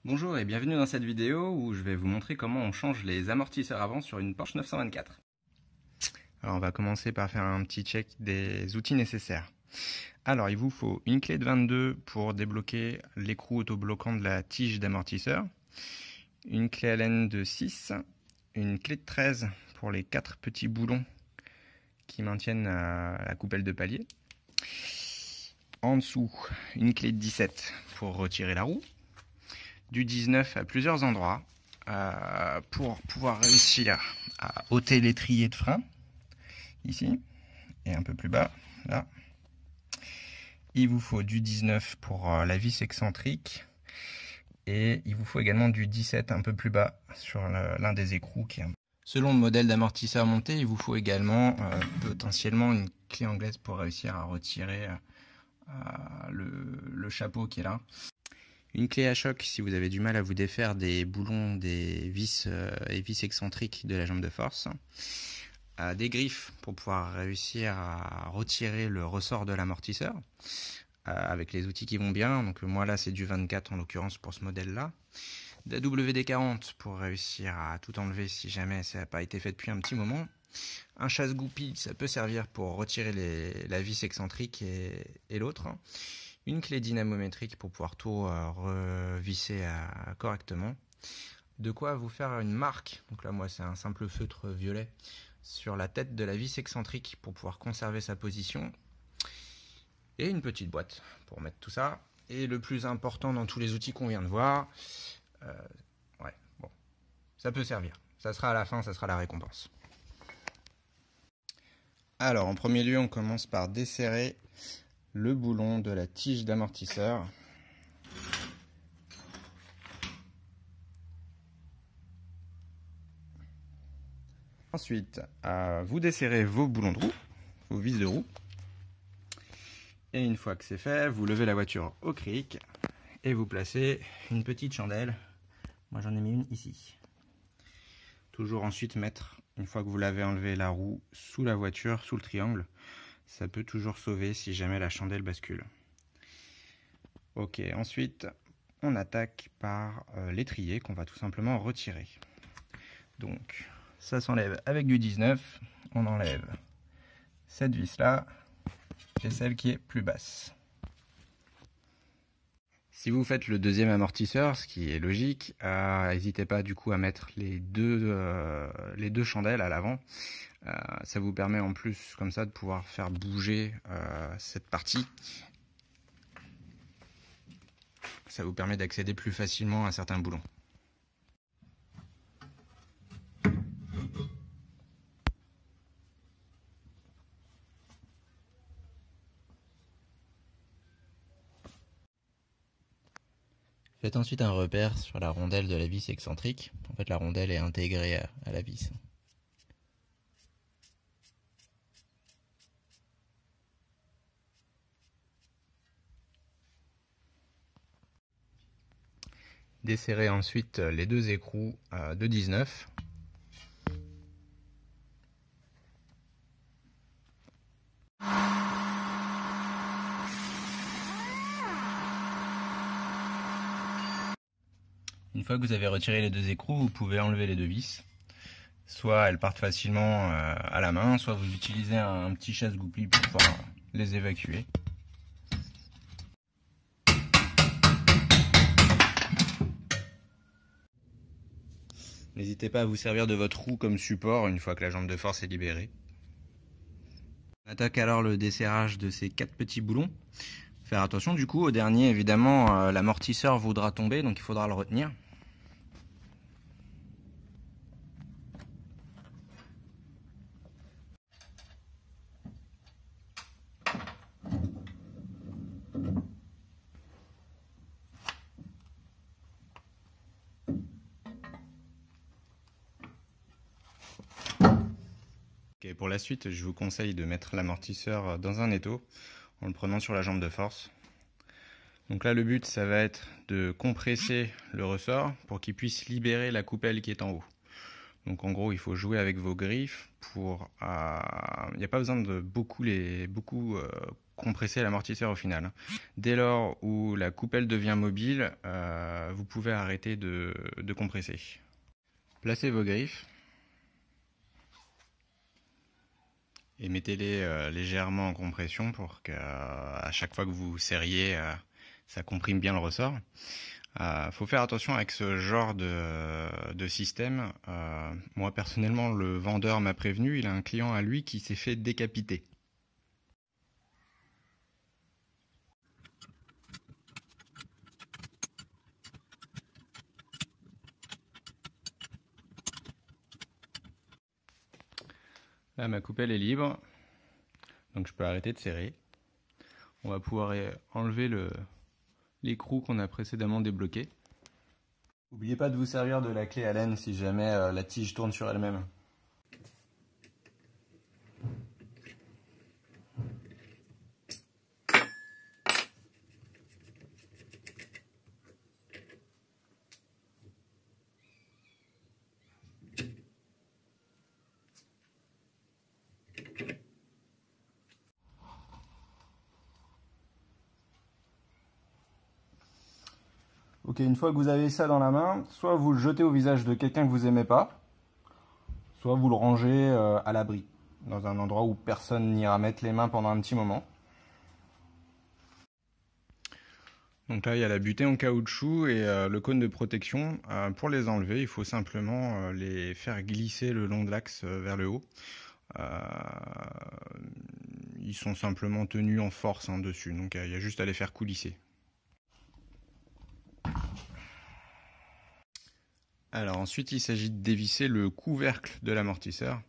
Bonjour et bienvenue dans cette vidéo où je vais vous montrer comment on change les amortisseurs avant sur une Porsche 924. Alors on va commencer par faire un petit check des outils nécessaires. Alors il vous faut une clé de 22 pour débloquer l'écrou autobloquant de la tige d'amortisseur, une clé Allen de 6, une clé de 13 pour les 4 petits boulons qui maintiennent la coupelle de palier, en dessous une clé de 17 pour retirer la roue, du 19 à plusieurs endroits pour pouvoir réussir à ôter l'étrier de frein, ici, et un peu plus bas, là. Il vous faut du 19 pour la vis excentrique, et il vous faut également du 17 un peu plus bas sur l'un des écrous. Selon le modèle d'amortisseur monté, il vous faut également potentiellement une clé anglaise pour réussir à retirer le chapeau qui est là. Une clé à choc si vous avez du mal à vous défaire des boulons des vis et vis excentriques de la jambe de force. Des griffes pour pouvoir réussir à retirer le ressort de l'amortisseur avec les outils qui vont bien. Donc moi là c'est du 24 en l'occurrence pour ce modèle là. Des WD-40 pour réussir à tout enlever si jamais ça n'a pas été fait depuis un petit moment. Un chasse-goupille, ça peut servir pour retirer la vis excentrique et l'autre. Une clé dynamométrique pour pouvoir tout revisser correctement. De quoi vous faire une marque, donc là moi c'est un simple feutre violet, sur la tête de la vis excentrique pour pouvoir conserver sa position. Et une petite boîte pour mettre tout ça. Et le plus important dans tous les outils qu'on vient de voir, ça peut servir. Ça sera à la fin, ça sera la récompense. Alors en premier lieu on commence par desserrer le boulon de la tige d'amortisseur. Ensuite, vous desserrez vos boulons de roue, vos vis de roue. Et une fois que c'est fait, vous levez la voiture au cric et vous placez une petite chandelle. Moi j'en ai mis une ici. Toujours ensuite mettre, une fois que vous l'avez enlevé, la roue sous la voiture, sous le triangle. Ça peut toujours sauver si jamais la chandelle bascule. Ok, ensuite on attaque par l'étrier qu'on va tout simplement retirer. Donc ça s'enlève avec du 19, on enlève cette vis là et celle qui est plus basse. Si vous faites le deuxième amortisseur, ce qui est logique, n'hésitez pas du coup à mettre les deux chandelles à l'avant. Ça vous permet en plus comme ça de pouvoir faire bouger cette partie. Ça vous permet d'accéder plus facilement à certains boulons. Faites ensuite un repère sur la rondelle de la vis excentrique. En fait, la rondelle est intégrée à la vis. Desserrez ensuite les deux écrous de 19. Une fois que vous avez retiré les deux écrous, vous pouvez enlever les deux vis. Soit elles partent facilement à la main, soit vous utilisez un petit chasse-goupille pour pouvoir les évacuer. N'hésitez pas à vous servir de votre roue comme support une fois que la jambe de force est libérée. On attaque alors le desserrage de ces 4 petits boulons. Faire attention du coup au dernier, évidemment l'amortisseur voudra tomber, donc il faudra le retenir. Okay, pour la suite, je vous conseille de mettre l'amortisseur dans un étau en le prenant sur la jambe de force. Donc là, le but, ça va être de compresser le ressort pour qu'il puisse libérer la coupelle qui est en haut. Donc en gros, il faut jouer avec vos griffes pour... il n'y a pas besoin de beaucoup compresser l'amortisseur au final. Dès lors où la coupelle devient mobile, vous pouvez arrêter de compresser. Placez vos griffes et mettez-les légèrement en compression pour qu'à chaque fois que vous serriez, ça comprime bien le ressort. Faut faire attention avec ce genre de système. Moi personnellement, le vendeur m'a prévenu, il a un client à lui qui s'est fait décapiter. Là, ma coupelle est libre, donc je peux arrêter de serrer. On va pouvoir enlever l'écrou qu'on a précédemment débloqué. N'oubliez pas de vous servir de la clé Allen si jamais la tige tourne sur elle-même. Ok, une fois que vous avez ça dans la main, soit vous le jetez au visage de quelqu'un que vous aimez pas, soit vous le rangez à l'abri, dans un endroit où personne n'ira mettre les mains pendant un petit moment. Donc là, il y a la butée en caoutchouc et le cône de protection. Pour les enlever, il faut simplement les faire glisser le long de l'axe vers le haut. Ils sont simplement tenus en force dessus, donc il y a juste à les faire coulisser. Alors ensuite, il s'agit de dévisser le couvercle de l'amortisseur.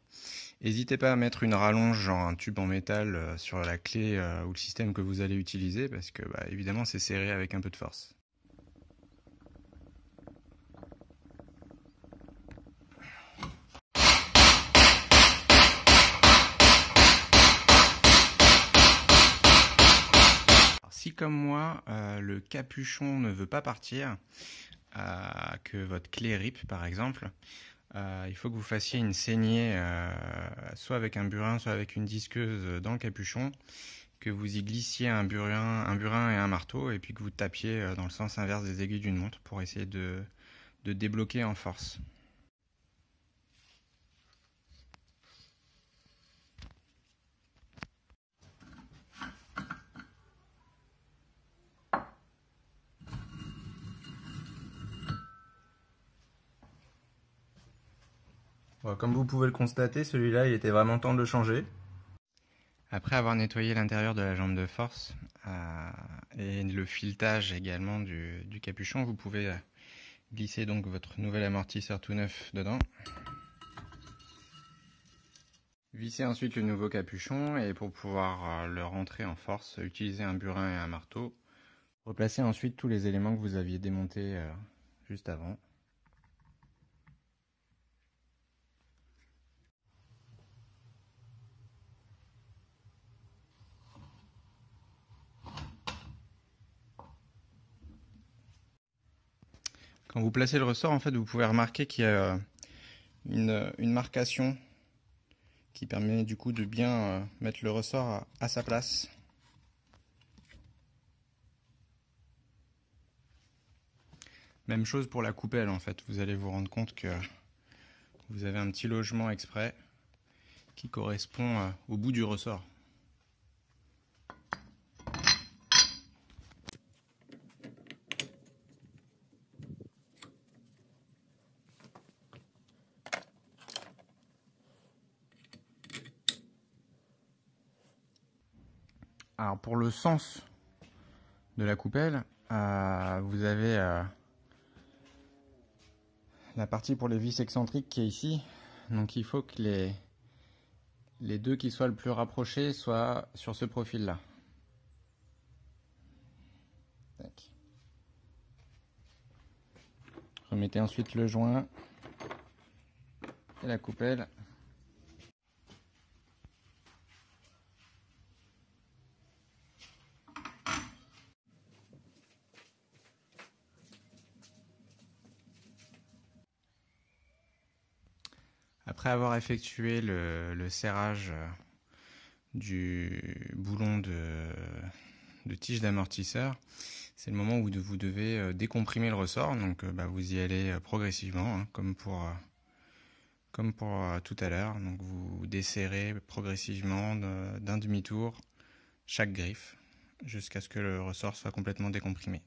N'hésitez pas à mettre une rallonge, genre un tube en métal, sur la clé ou le système que vous allez utiliser, parce que évidemment c'est serré avec un peu de force. Alors, si comme moi, le capuchon ne veut pas partir, que votre clé rip par exemple, il faut que vous fassiez une saignée soit avec un burin, soit avec une disqueuse dans le capuchon, que vous y glissiez un burin et un marteau, et puis que vous tapiez dans le sens inverse des aiguilles d'une montre pour essayer de débloquer en force. Bon, comme vous pouvez le constater, celui-là il était vraiment temps de le changer. Après avoir nettoyé l'intérieur de la jambe de force et le filetage également du capuchon, vous pouvez glisser donc votre nouvel amortisseur tout neuf dedans. Vissez ensuite le nouveau capuchon et pour pouvoir le rentrer en force, utilisez un burin et un marteau. Replacez ensuite tous les éléments que vous aviez démontés juste avant. Quand vous placez le ressort, en fait, vous pouvez remarquer qu'il y a une marcation qui permet du coup de bien mettre le ressort à sa place. Même chose pour la coupelle en fait, vous allez vous rendre compte que vous avez un petit logement exprès qui correspond au bout du ressort. Alors pour le sens de la coupelle, vous avez la partie pour les vis excentriques qui est ici. Donc il faut que les deux qui soient le plus rapprochés soient sur ce profil-là. Remettez ensuite le joint et la coupelle. Après avoir effectué le serrage du boulon de tige d'amortisseur, c'est le moment où vous devez décomprimer le ressort. Donc vous y allez progressivement, hein, comme pour tout à l'heure. Donc vous desserrez progressivement d'un demi-tour chaque griffe jusqu'à ce que le ressort soit complètement décomprimé.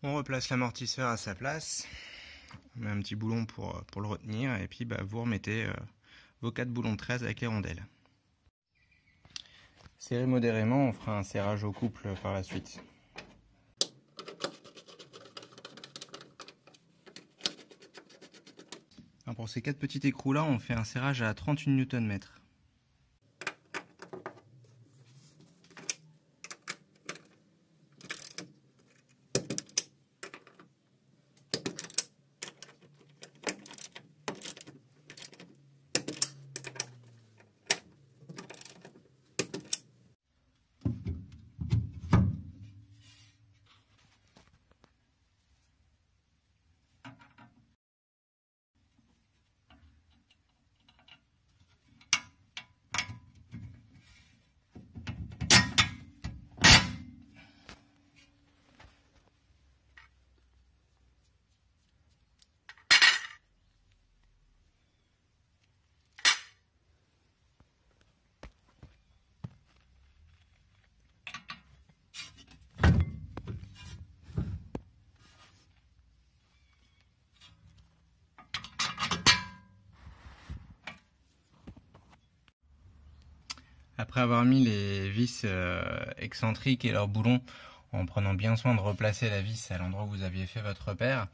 On replace l'amortisseur à sa place, on met un petit boulon pour le retenir, et puis vous remettez vos 4 boulons de 13 avec les rondelles. Serrez modérément, on fera un serrage au couple par la suite. Alors pour ces 4 petits écrous là, on fait un serrage à 38 Nm. Après avoir mis les vis excentriques et leurs boulons, en prenant bien soin de replacer la vis à l'endroit où vous aviez fait votre repère,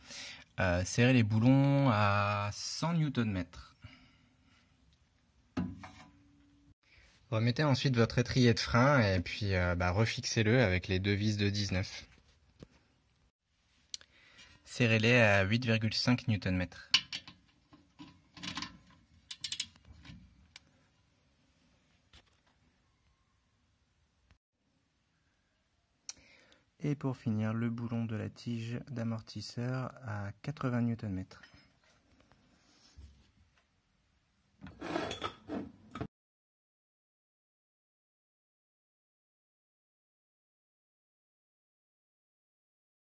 serrez les boulons à 100 Nm. Remettez ensuite votre étrier de frein et puis refixez-le avec les 2 vis de 19. Serrez-les à 8,5 Nm. Et pour finir, le boulon de la tige d'amortisseur à 80 Nm.